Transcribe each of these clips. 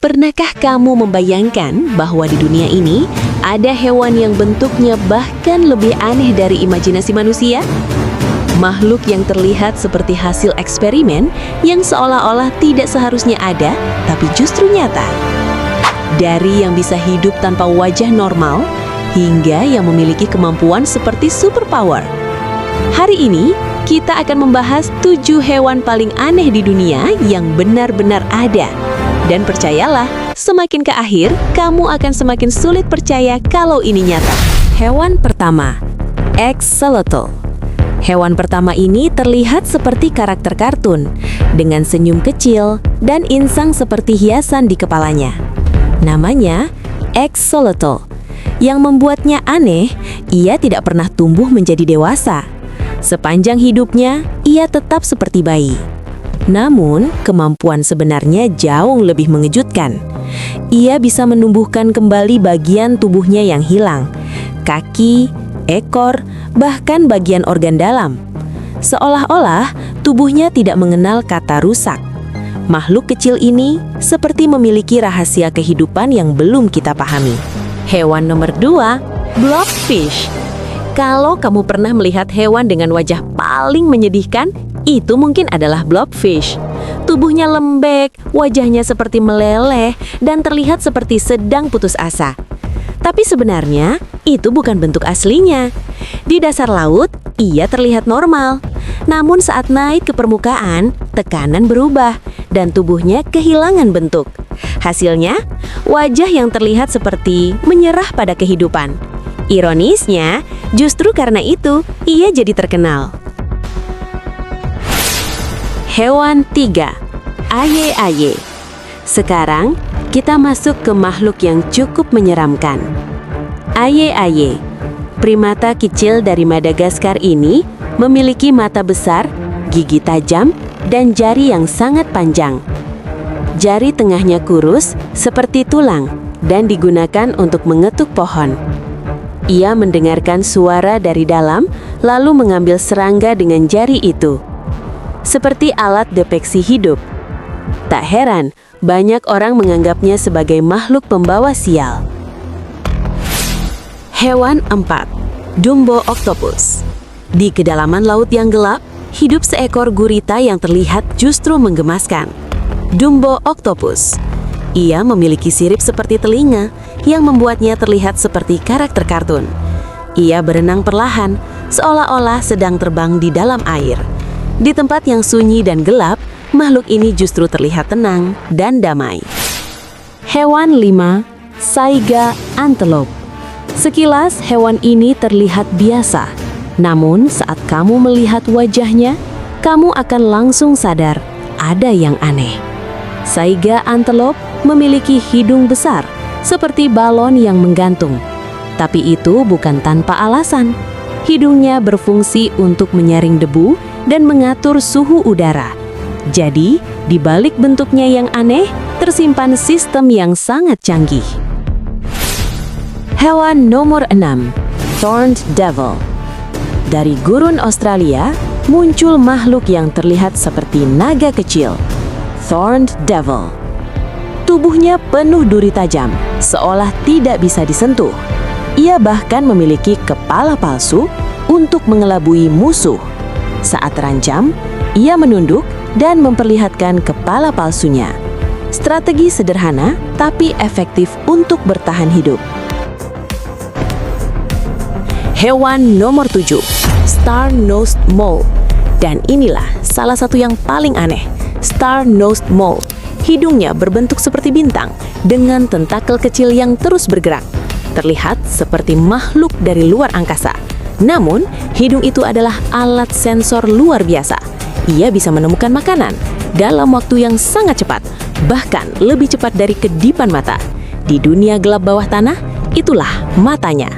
Pernahkah kamu membayangkan bahwa di dunia ini ada hewan yang bentuknya bahkan lebih aneh dari imajinasi manusia? Makhluk yang terlihat seperti hasil eksperimen yang seolah-olah tidak seharusnya ada, tapi justru nyata. Dari yang bisa hidup tanpa wajah normal, hingga yang memiliki kemampuan seperti superpower. Hari ini, kita akan membahas 7 hewan paling aneh di dunia yang benar-benar ada. Dan percayalah, semakin ke akhir, kamu akan semakin sulit percaya kalau ini nyata. Hewan pertama, Axolotl. Hewan pertama ini terlihat seperti karakter kartun, dengan senyum kecil dan insang seperti hiasan di kepalanya. Namanya Axolotl. Yang membuatnya aneh, ia tidak pernah tumbuh menjadi dewasa. Sepanjang hidupnya, ia tetap seperti bayi. Namun, kemampuan sebenarnya jauh lebih mengejutkan. Ia bisa menumbuhkan kembali bagian tubuhnya yang hilang, kaki, ekor, bahkan bagian organ dalam. Seolah-olah tubuhnya tidak mengenal kata rusak. Makhluk kecil ini seperti memiliki rahasia kehidupan yang belum kita pahami. Hewan nomor 2, Blobfish. Kalau kamu pernah melihat hewan dengan wajah paling menyedihkan, itu mungkin adalah Blobfish. Tubuhnya lembek, wajahnya seperti meleleh, dan terlihat seperti sedang putus asa. Tapi sebenarnya, itu bukan bentuk aslinya. Di dasar laut, ia terlihat normal. Namun saat naik ke permukaan, tekanan berubah, dan tubuhnya kehilangan bentuk. Hasilnya, wajah yang terlihat seperti menyerah pada kehidupan. Ironisnya, justru karena itu, ia jadi terkenal. Hewan 3, Aye-aye. Sekarang, kita masuk ke makhluk yang cukup menyeramkan. Aye-aye, primata kecil dari Madagaskar ini memiliki mata besar, gigi tajam, dan jari yang sangat panjang. Jari tengahnya kurus seperti tulang dan digunakan untuk mengetuk pohon. Ia mendengarkan suara dari dalam, lalu mengambil serangga dengan jari itu. Seperti alat deteksi hidup. Tak heran, banyak orang menganggapnya sebagai makhluk pembawa sial. Hewan 4, Dumbo Octopus. Di kedalaman laut yang gelap, hidup seekor gurita yang terlihat justru menggemaskan. Dumbo Octopus. Ia memiliki sirip seperti telinga yang membuatnya terlihat seperti karakter kartun. Ia berenang perlahan, seolah-olah sedang terbang di dalam air. Di tempat yang sunyi dan gelap, makhluk ini justru terlihat tenang dan damai. Hewan 5, Saiga Antelope. Sekilas hewan ini terlihat biasa, namun saat kamu melihat wajahnya, kamu akan langsung sadar ada yang aneh. Saiga Antelope memiliki hidung besar, seperti balon yang menggantung. Tapi itu bukan tanpa alasan. Hidungnya berfungsi untuk menyaring debu dan mengatur suhu udara. Jadi, di balik bentuknya yang aneh, tersimpan sistem yang sangat canggih. Hewan nomor 6, Thorned Devil. Dari gurun Australia, muncul makhluk yang terlihat seperti naga kecil, Thorned Devil. Tubuhnya penuh duri tajam, seolah tidak bisa disentuh. Ia bahkan memiliki kepala palsu untuk mengelabui musuh. Saat terancam, ia menunduk dan memperlihatkan kepala palsunya. Strategi sederhana tapi efektif untuk bertahan hidup. Hewan nomor 7, Star-nosed Mole. Dan inilah salah satu yang paling aneh, Star-nosed Mole. Hidungnya berbentuk seperti bintang, dengan tentakel kecil yang terus bergerak. Terlihat seperti makhluk dari luar angkasa. Namun, hidung itu adalah alat sensor luar biasa. Ia bisa menemukan makanan dalam waktu yang sangat cepat, bahkan lebih cepat dari kedipan mata. Di dunia gelap bawah tanah, itulah matanya.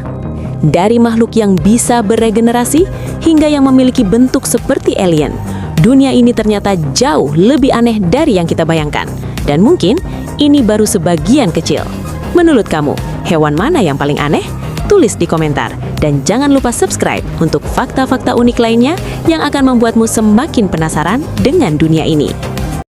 Dari makhluk yang bisa beregenerasi hingga yang memiliki bentuk seperti alien, dunia ini ternyata jauh lebih aneh dari yang kita bayangkan. Dan mungkin ini baru sebagian kecil. Menurut kamu, hewan mana yang paling aneh? Tulis di komentar. Dan jangan lupa subscribe untuk fakta-fakta unik lainnya yang akan membuatmu semakin penasaran dengan dunia ini.